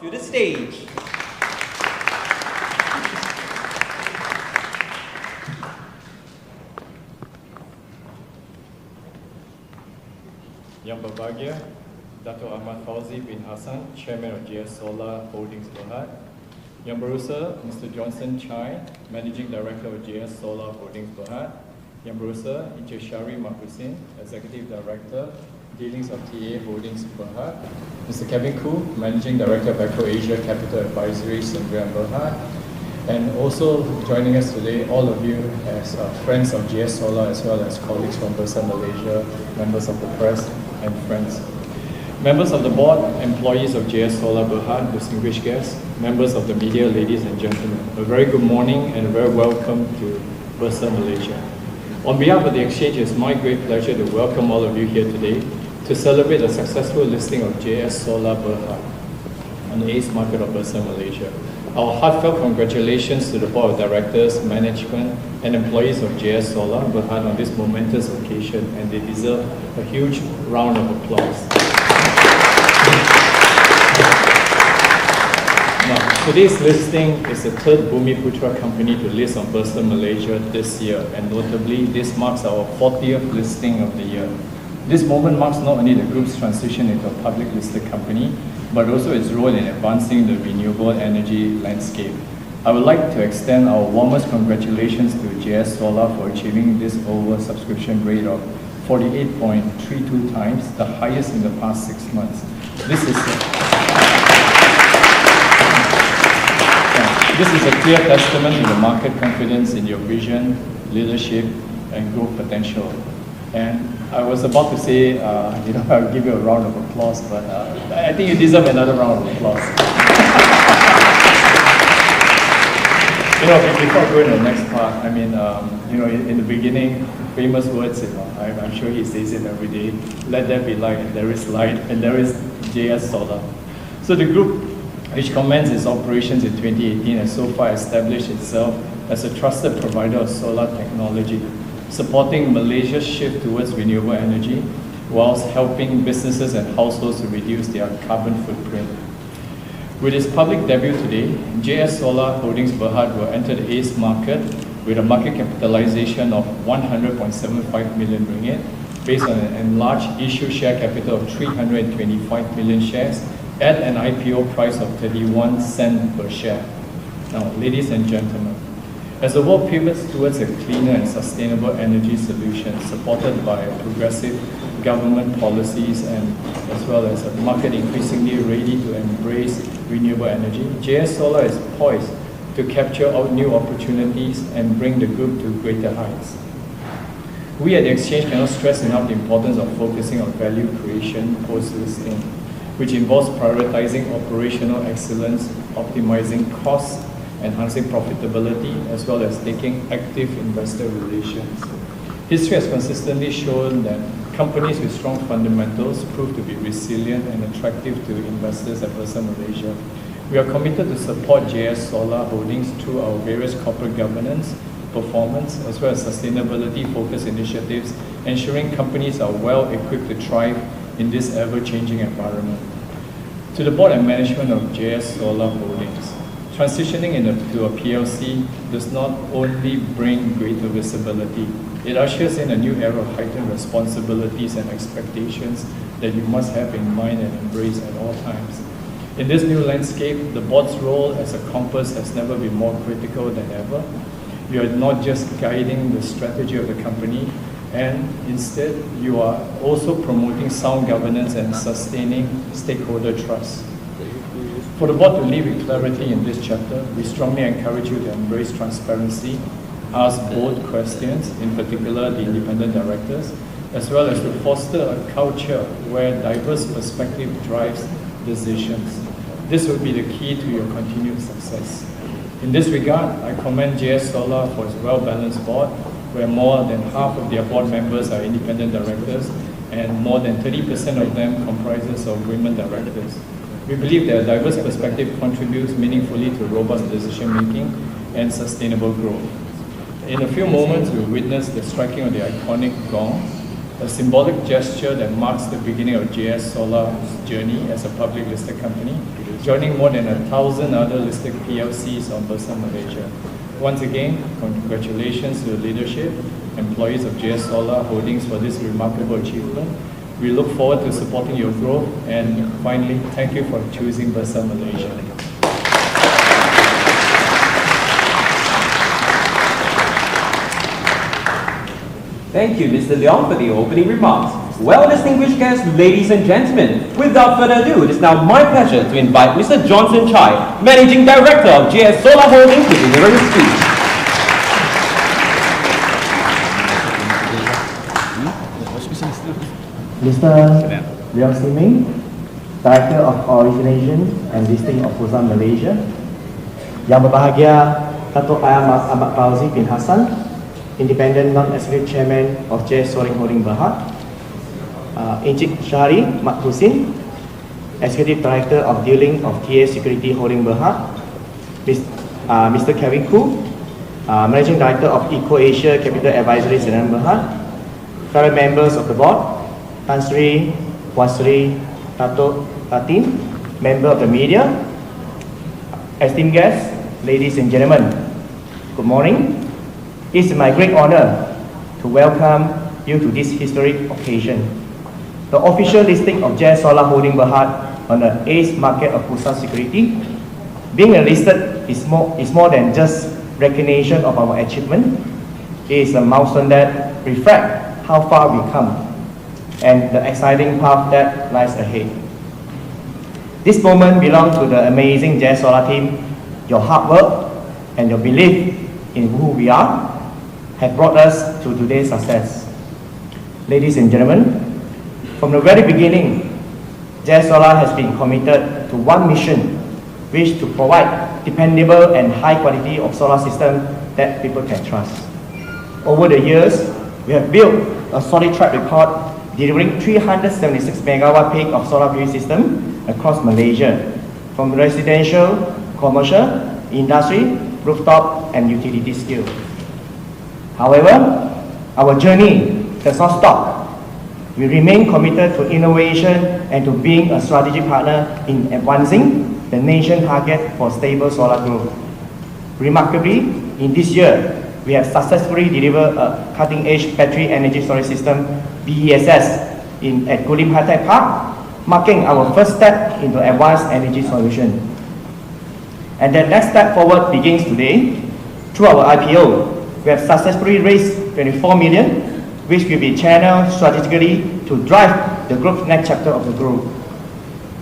to the stage. Yang berbahagia, Dato' Ahmad Fauzi bin Hassan, Chairman of JS Solar Holdings Berhad. Yang berusaha, Mr. Johnson Chai, Managing Director of JS Solar Holdings Berhad. Yang berusaha, Encik Syari Makusin, Executive Director, Dealings of TA Holdings Berhad. Mr. Kevin Koo, Managing Director of Eco Asia Capital Advisory, Sendirian Berhad. And also joining us today, all of you as friends of JS Solar as well as colleagues from Bursa Malaysia, members of the press and friends. Members of the board, employees of JS Solar Berhad, distinguished guests, members of the media, ladies and gentlemen, a very good morning and a very welcome to Bursa Malaysia. On behalf of the exchange, it's my great pleasure to welcome all of you here today to celebrate the successful listing of JS Solar Berhad on the ACE market of Bursa Malaysia. Our heartfelt congratulations to the board of directors, management, and employees of JS Solar Berhad on this momentous occasion, and they deserve a huge round of applause. Now, today's listing is the third Bumiputra company to list on Bursa Malaysia this year, and notably, this marks our 40th listing of the year. This moment marks not only the group's transition into a public listed company, but also its role in advancing the renewable energy landscape. I would like to extend our warmest congratulations to JS Solar for achieving this oversubscription rate of 48.32 times, the highest in the past 6 months. This is a clear testament to the market confidence in your vision, leadership, and growth potential. And I was about to say, I'll give you a round of applause, but I think you deserve another round of applause. Before I go into the next part, I mean, in the beginning, famous words, I'm sure he says it every day, let there be light, and there is light, and there is JS Solar. So the group, which commenced its operations in 2018, has so far established itself as a trusted provider of solar technology, supporting Malaysia's shift towards renewable energy, whilst helping businesses and households to reduce their carbon footprint. With its public debut today, JS Solar Holdings Berhad will enter the ACE market with a market capitalization of 100.75 million ringgit, based on an enlarged issue share capital of 325 million shares at an IPO price of 31 cents per share. Now, ladies and gentlemen, as the world pivots towards a cleaner and sustainable energy solution supported by progressive government policies and as well as a market increasingly ready to embrace renewable energy, JS Solar is poised to capture out new opportunities and bring the group to greater heights. We at the exchange cannot stress enough the importance of focusing on value creation post-listing, which involves prioritizing operational excellence, optimizing costs, enhancing profitability, as well as taking active investor relations. History has consistently shown that companies with strong fundamentals prove to be resilient and attractive to investors at Bursa Malaysia. We are committed to support JS Solar Holdings through our various corporate governance, performance, as well as sustainability-focused initiatives, ensuring companies are well equipped to thrive in this ever-changing environment. To the board and management of JS Solar Holdings, transitioning into a PLC does not only bring greater visibility, it ushers in a new era of heightened responsibilities and expectations that you must have in mind and embrace at all times. In this new landscape, the board's role as a compass has never been more critical than ever. You are not just guiding the strategy of the company, and instead you are also promoting sound governance and sustaining stakeholder trust. For the board to lead with clarity in this chapter, we strongly encourage you to embrace transparency, ask bold questions, in particular the independent directors, as well as to foster a culture where diverse perspective drives decisions. This will be the key to your continued success. In this regard, I commend JS Solar for its well-balanced board, where more than half of their board members are independent directors, and more than 30% of them comprises of women directors. We believe that a diverse perspective contributes meaningfully to robust decision-making and sustainable growth. In a few moments, we'll witness the striking of the iconic gong, a symbolic gesture that marks the beginning of JS Solar's journey as a public listed company. joining more than 1,000 other listed PLCs on Bursa Malaysia. Once again, congratulations to the leadership, employees of JS Solar Holdings for this remarkable achievement. We look forward to supporting your growth, and finally, thank you for choosing Bursa Malaysia. Thank you, Mr. Leong, for the opening remarks. Well, distinguished guests, ladies and gentlemen, without further ado, it is now my pleasure to invite Mr. Johnson Chai, Managing Director of JS Solar Holdings, to deliver his speech. Mr. Leong Siming, Director of Origination and Listing of Bursa Malaysia. Yang berbahagia Datuk Ahmad Fauzi bin Hassan, Independent Non-Executive Chairman of JS Solar Holding Berhad. Encik Syahri Mat Husin, Executive Director of Dealing of TA Security Holding Berhad. Mr. Kevin Khoo, Managing Director of Eco Asia Capital Advisory Sdn Berhad. Fellow members of the board, Tan Sri, Puan Sri, Datuk Tatin, member of the media, esteemed guests, ladies and gentlemen, good morning. It's my great honor to welcome you to this historic occasion. The official listing of JS Solar Holding Berhad on the ACE market of Bursa Security. Being listed is more than just recognition of our achievement. It is a milestone that reflects how far we come and the exciting path that lies ahead. This moment belongs to the amazing JS Solar team. Your hard work and your belief in who we are have brought us to today's success. Ladies and gentlemen, from the very beginning, JS Solar has been committed to one mission, which is to provide dependable and high quality of solar system that people can trust. Over the years, we have built a solid track record delivering 376 megawatt peak of solar PV system across Malaysia, from residential, commercial, industry, rooftop, and utility scale. However, our journey does not stop. We remain committed to innovation and to being a strategic partner in advancing the nation target for stable solar growth. Remarkably, in this year, we have successfully delivered a cutting-edge battery energy storage system (BESS) at Gulim High-Tech Park, marking our first step into advanced energy solution. And the next step forward begins today. Through our IPO, we have successfully raised 24 million, which will be channeled strategically to drive the group's next chapter of the growth.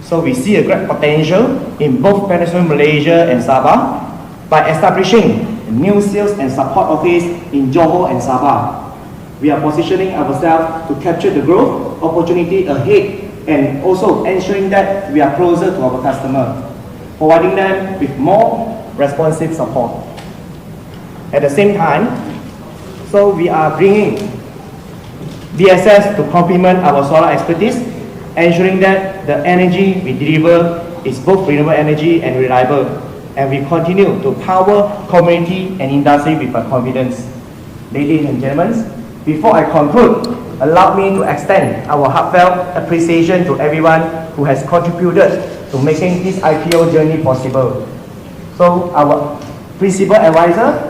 So we see a great potential in both Peninsular Malaysia and Sabah by establishing a new sales and support office in Johor and Sabah. We are positioning ourselves to capture the growth opportunity ahead and also ensuring that we are closer to our customer, providing them with more responsive support. At the same time, so we are bringing BSS to complement our solar expertise, ensuring that the energy we deliver is both renewable energy and reliable, and we continue to power community and industry with confidence. Ladies and gentlemen, before I conclude, allow me to extend our heartfelt appreciation to everyone who has contributed to making this IPO journey possible. So our principal advisor,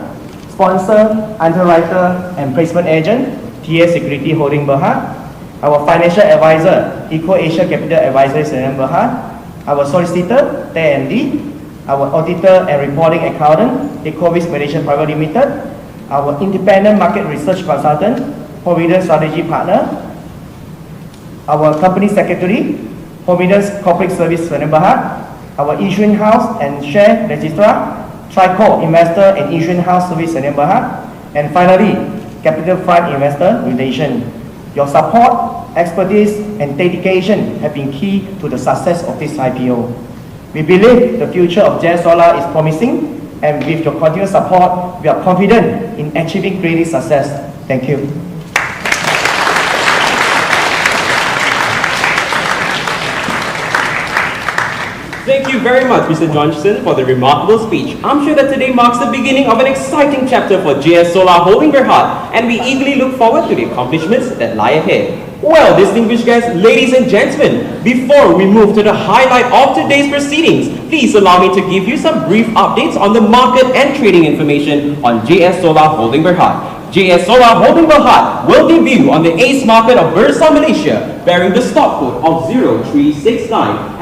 sponsor, underwriter, and placement agent, TA Security Holding Berhad, our financial advisor, Eco Asia Capital Advisory Sdn Berhad, our solicitor, TND, our auditor and reporting accountant, Ecovis Malaysia Private Limited, our independent market research consultant, Providence Strategy Partner, our company secretary, Providence Corporate Service Sdn Berhad, our issuing house and share registrar, Trico Investor and Issuing House Service Sdn Berhad, and finally, Capital Fund Investor Relation. Your support, expertise, and dedication have been key to the success of this IPO. We believe the future of JS Solar is promising, and with your continued support, we are confident in achieving great success. Thank you. Thank you very much, Mr. Johnson, for the remarkable speech. I'm sure that today marks the beginning of an exciting chapter for JS Solar Holding Berhad, and we eagerly look forward to the accomplishments that lie ahead. Well, distinguished guests, ladies and gentlemen, before we move to the highlight of today's proceedings, please allow me to give you some brief updates on the market and trading information on JS Solar Holding Berhad. JS Solar Holding Berhad will debut on the ACE market of Bursa Malaysia, bearing the stock code of 0369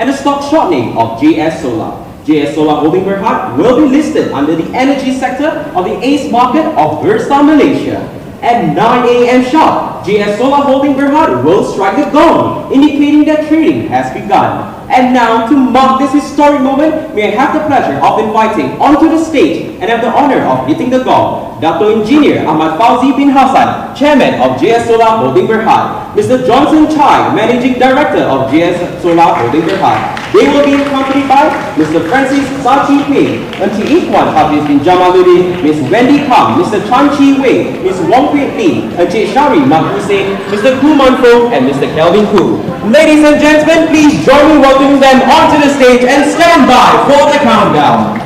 and the stock short name of JS Solar. JS Solar Holding Berhad will be listed under the energy sector of the ACE market of Bursa Malaysia. At 9 a.m. sharp, JS Solar Holding Berhad will strike the gong, indicating that trading has begun. And now, to mark this historic moment, may I have the pleasure of inviting onto the stage and have the honor of hitting the gong, Dr. Engineer Ahmad Fauzi bin Hassan, Chairman of JS Solar Holding Berhad, Mr. Johnson Chai, Managing Director of JS Solar Holding Berhad. They will be accompanied by Mr. Francis Sachi Pei, Encik Ikhwan Hafiz bin Jamaluddin, Ms. Wendy Kam, Mr. Chan Chi Wei, Ms. Wong Pei Lee, Encik Shari Mak Hussein, Mr. Ku Manfo, and Mr. Kelvin Ku. Ladies and gentlemen, please join me welcoming them onto the stage and stand by for the countdown.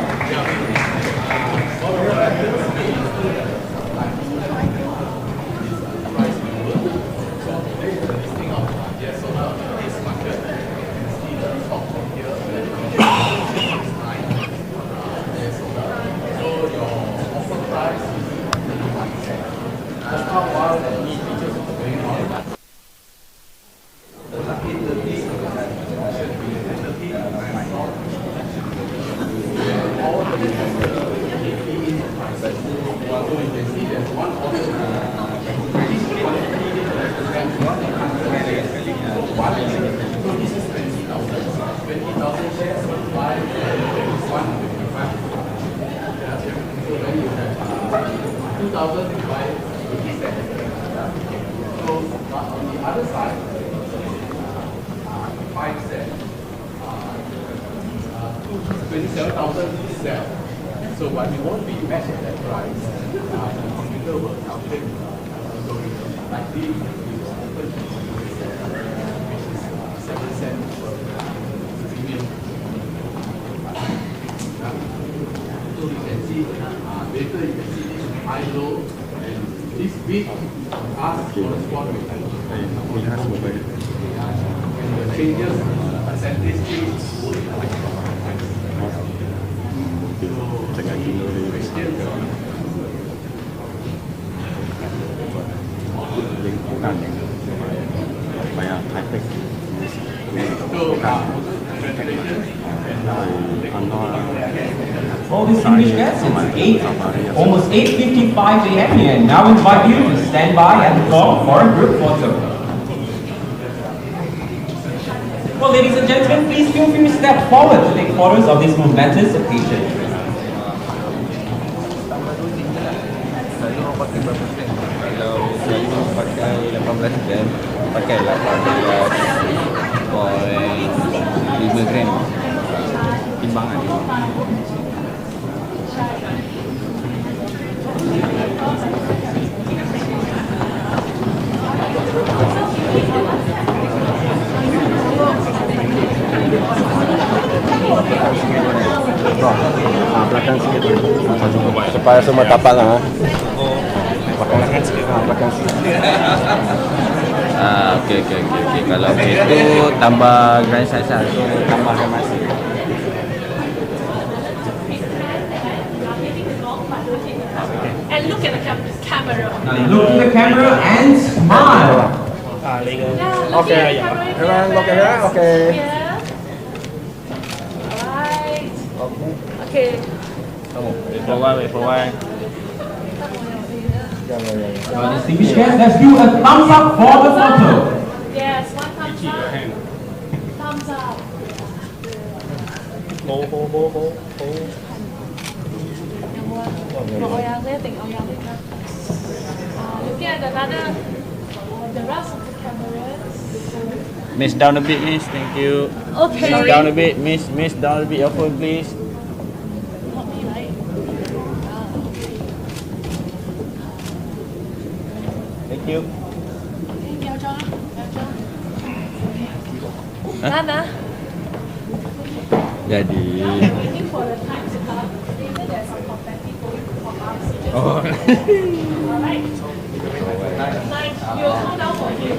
So but we won't be matched at that price. The computer will calculate so likely it will open which is 7 cents per premium. So you can see later you can see this high low and this big ask correspond with and the changes percentage change would Well, distinguished guests, it's almost 8:55 a.m. here, and now invite you to stand by at the door for a group photo. Well, ladies and gentlemen, please feel free to step forward to take photos of this momentous occasion. Kalau pakai 18 gram, pakai 18.5 gram timbangan. Belakang sikit supaya semua dapat lah. Belakang sikit. Okey. Kalau itu tambah grand size lah. So tambahkan masih. And look at the camera. Now look at the camera and smile. Yeah, okay. Everyone look at her. Okay. Yeah. Alright. Okay. Wait for a while. Well, distinguished guests, let's do a thumbs up for the photo. Yes, one thumbs up. Thumbs up. Looking at another, the rest of the cameras. Miss down a bit, miss. Thank you. Okay. Miss down a bit, miss down a bit. Your phone, please. Not me, right? Thank you. Nana. Jadi. I'm waiting for the time to come. Later there's some confetti going to pop up. So just Oh. alright. Like you'll count down for you.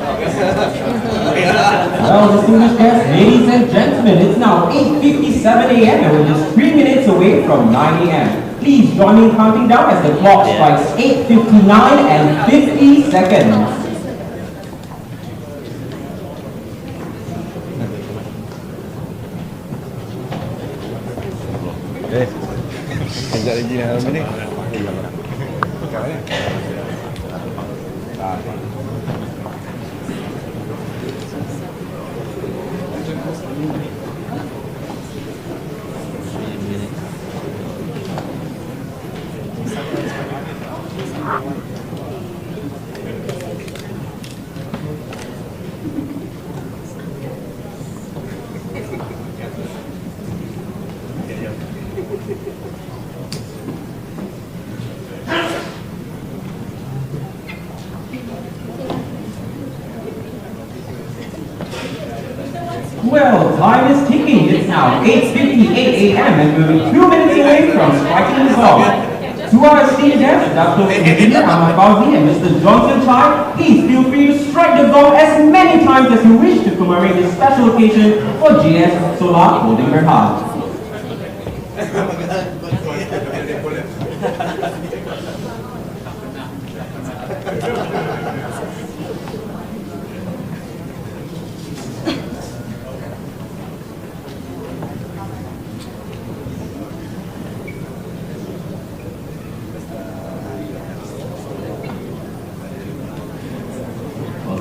Well, distinguished guests, ladies and gentlemen, it's now 8:57 a.m. and we're just 3 minutes away from 9 a.m. Please join me in counting down as the clock strikes 8:59 and 50 seconds. Sekejap lagi dah berapa minit? Well, time is ticking. It's now 8:58 a.m. and we're 2 minutes away from striking the gong. To our esteemed guests, Dr. Ahmad Fauzi and Mr. Johnson Chai, please feel free to strike the gong as many times as you wish to commemorate this special occasion for GS Solar Holding Berhad.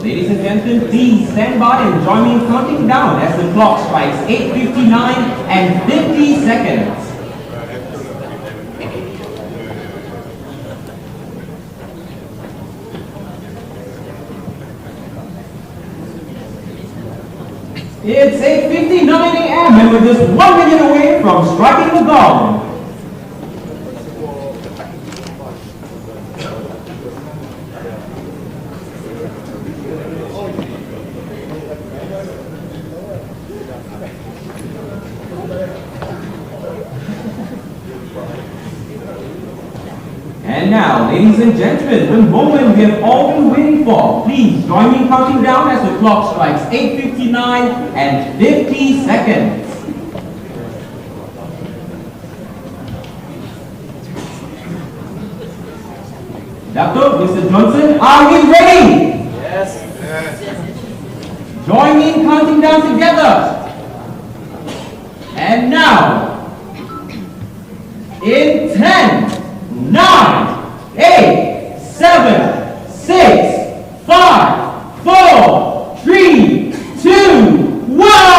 Ladies and gentlemen, please stand by and join me in counting down as the clock strikes 8:59 and 50 seconds. It's 8:59 a.m. and we're just 1 minute away from striking the gong. And now, ladies and gentlemen, the moment we have all been waiting for. Please join me in counting down as the clock strikes 8:59 and 50 seconds. Doctor, Mr. Johnson, are we ready? Yes. Join me in counting down together. And now, in 10, 9, 8, 7, 6, 5, 4, 3, 2, 1!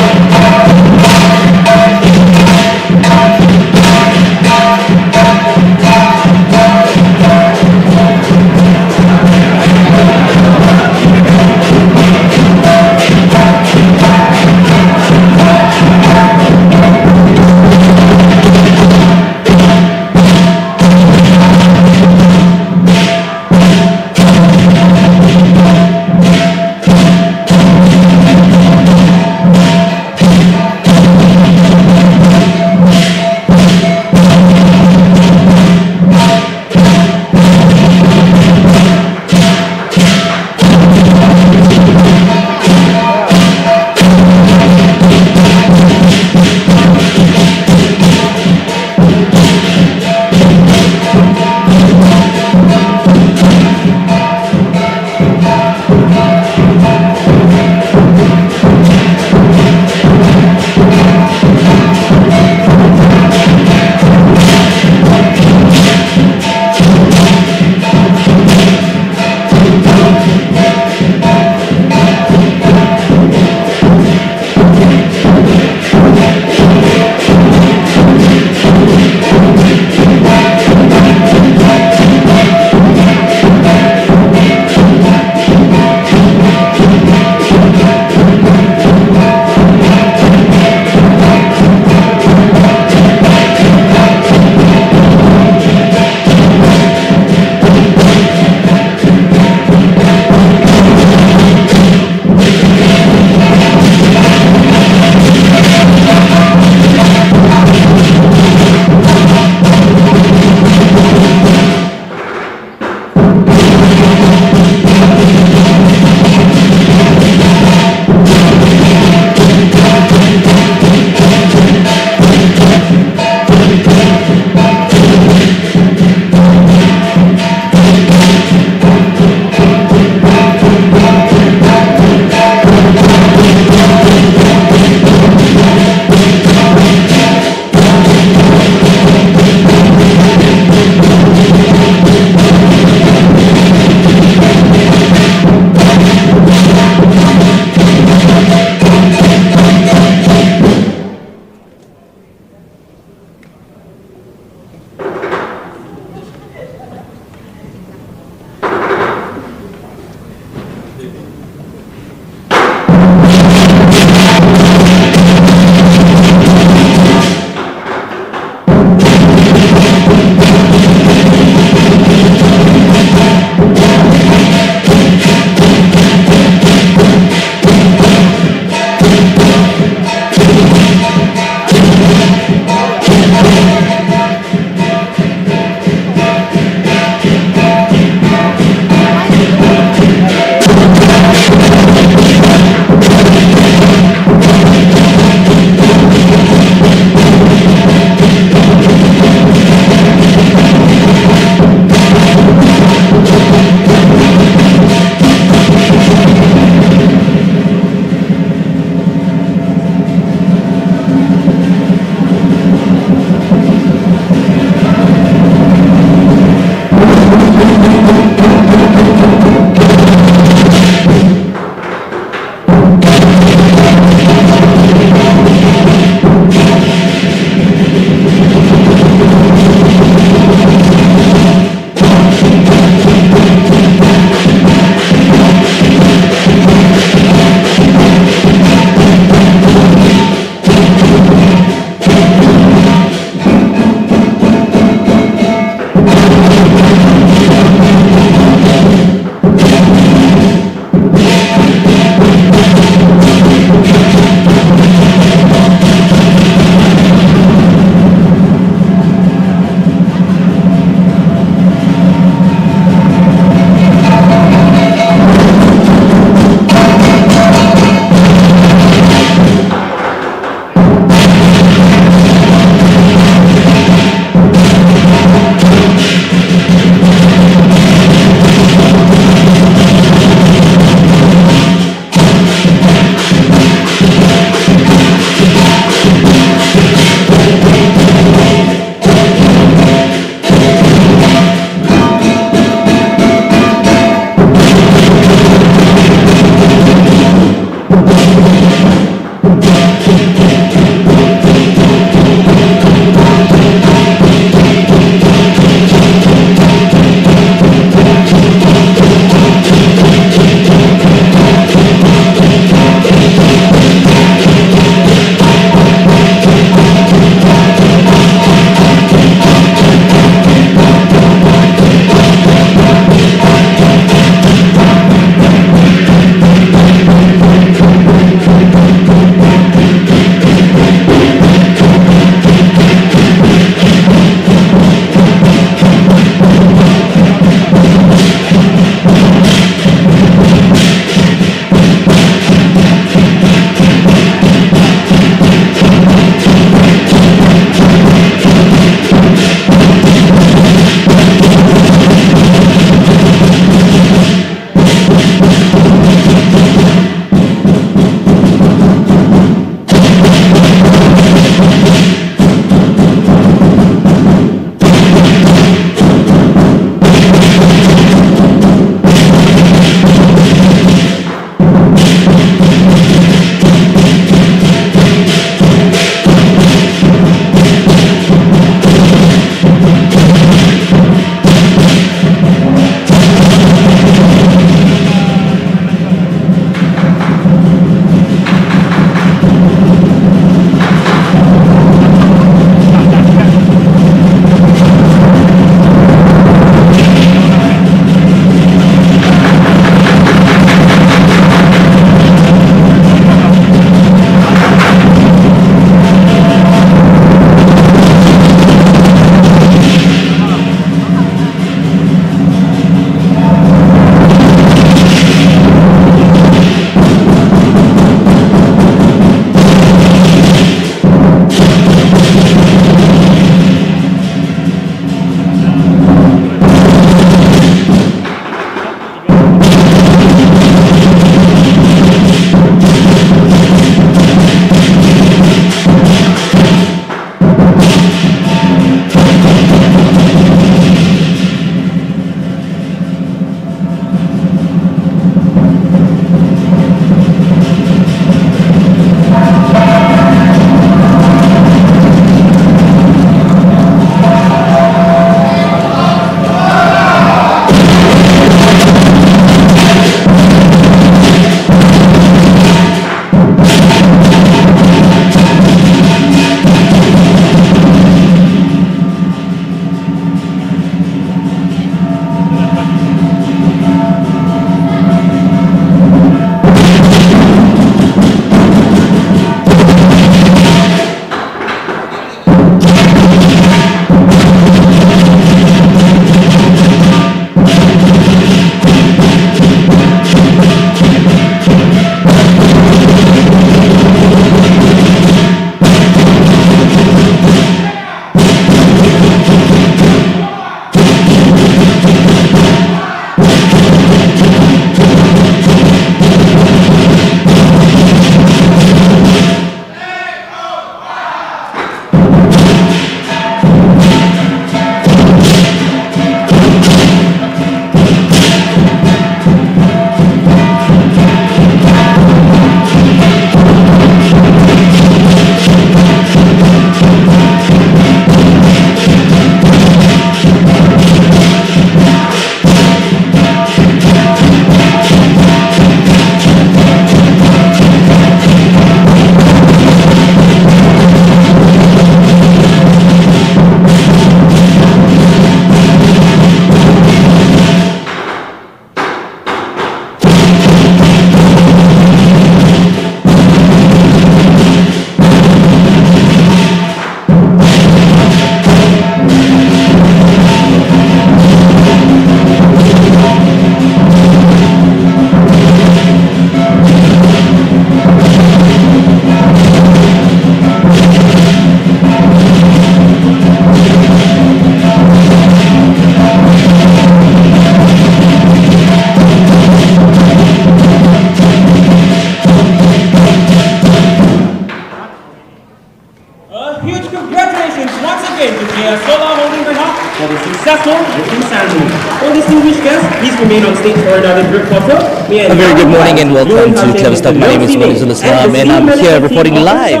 once again to JS Solar Holding Berhad for the successful listing ceremony. All distinguished guests, please remain on stage for another group photo. A very good morning and welcome to KleverStock. My name is Walizul Islam and I'm here reporting live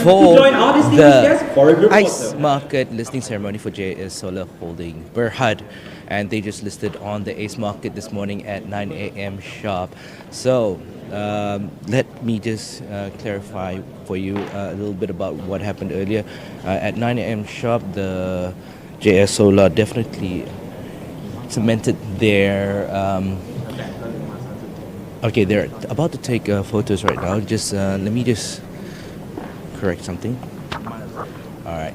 for the ICE market listing ceremony for JS Solar Holding Berhad. And they just listed on the ACE market this morning at 9 a.m. sharp. So let me just clarify for you a little bit about what happened earlier. At 9 a.m. sharp, the JS Solar definitely cemented their okay, they're about to take photos right now. Just let me just correct something. All right.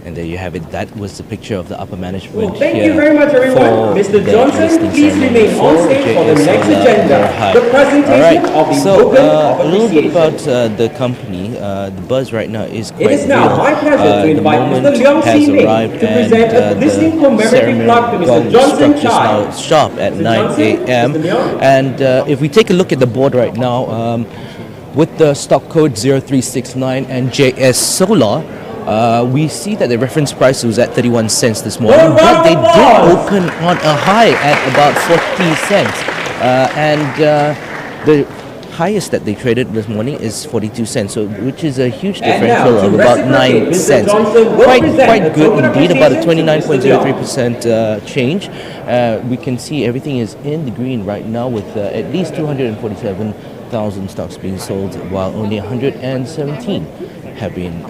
And there you have it. That was the picture of the upper management. Thank you very much, everyone. Mr. Johnson, please remain on stage for the next agenda. The presentation of the token of a little bit appreciation. about the company. The buzz right now is quite It is now my pleasure to invite Mr. Leong has Si Ming arrived to present a and listing the commemorative plaque to Mr. Johnson is Chai. now sharp at Mr. 9 Johnson, a.m. Mr. Leong. And if we take a look at the board right now, with the stock code 0369 and JS Solar, we see that the reference price was at 31 cents this morning, but they did open on a high at about 40 cents. The highest that they traded this morning is 42 cents, so which is a huge differential of about 9 cents. Quite good indeed, about a 29.03% change. We can see everything is in the green right now with at least 247,000 stocks being sold, while only 117 have been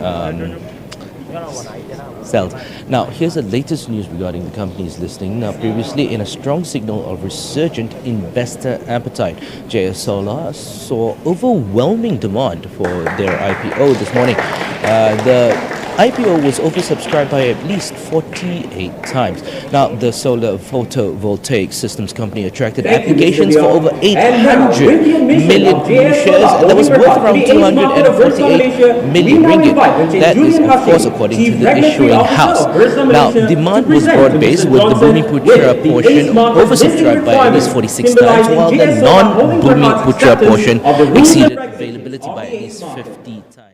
sold. Now, here's the latest news regarding the company's listing. Now, previously, in a strong signal of resurgent investor appetite, JS Solar saw overwhelming demand for their IPO this morning. The IPO was oversubscribed by at least 48 times. Now, the solar photovoltaic systems company attracted applications for over 800 million new shares, and that was worth around 248 million ringgit. That is, of course, according to the issuing house. Now, demand was broad-based, with the Bumiputra portion oversubscribed by at least 46 times, while the non-Bumiputra portion exceeded availability by at least 50 times.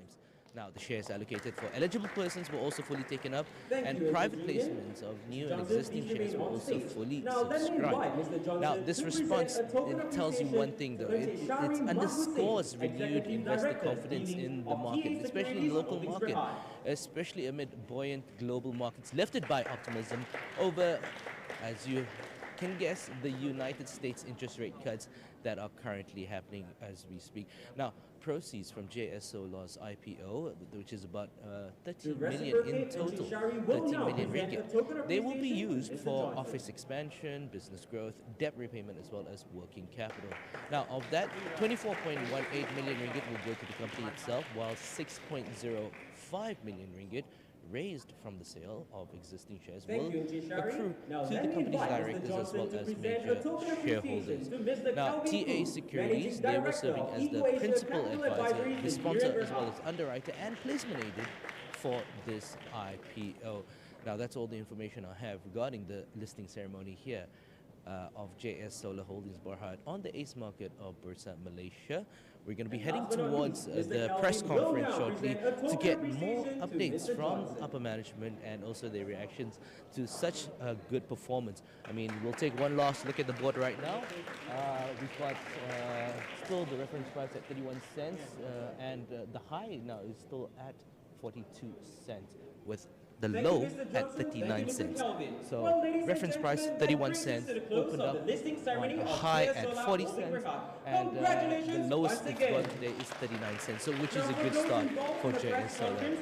Now, the shares allocated for eligible persons were also fully taken up, and private placements of new and existing shares were also fully subscribed. Now, this response, it tells you one thing though, it underscores renewed investor confidence in the market, especially the local market, especially amid buoyant global markets lifted by optimism over, as you can guess, the United States interest rate cuts that are currently happening as we speak. Now, proceeds from JS Solar's IPO, which is about 30 million in total, 30 million ringgit. They will be used for office expansion, business growth, debt repayment, as well as working capital. Now, of that, 24.18 million ringgit will go to the company itself, while 6.05 million ringgit raised from the sale of existing shares will accrue to the company's directors as well as major shareholders. Now, TA Securities, they were serving as the principal advisor, the sponsor as well as underwriter and placement agent for this IPO. Now, that's all the information I have regarding the listing ceremony here of JS Solar Holdings Berhad on the ACE market of Bursa, Malaysia. We're going to be heading towards the press conference shortly to get more updates from upper management and also their reactions to such a good performance. I mean, we'll take one last look at the board right now. We've got still the reference price at 31 cents and the high now is still at 42 cents with the low at 39 cents. So reference price 31 cents, opened up on a high at 40 cents, and the lowest it's gone today is 39 cents, so which is a good start for JS Solar.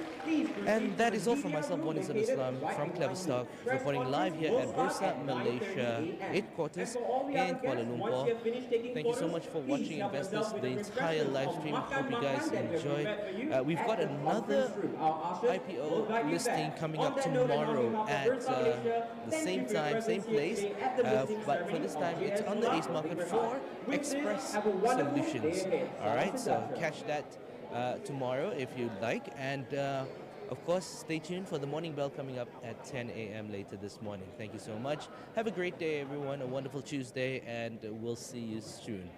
And that is all from myself, Walizul Islam from KleverStock, reporting live here at Bursa, Malaysia headquarters in Kuala Lumpur. Thank you so much for watching, investors, the entire live stream. Hope you guys enjoyed. We've got another IPO listing coming up tomorrow at the same time, same place, but for this time it's on the ACE market for Express Solutions. Alright, so catch that tomorrow if you'd like. And Of course, stay tuned for the morning bell coming up at 10 a.m. later this morning. Thank you so much. Have a great day, everyone. A wonderful Tuesday, and we'll see you soon.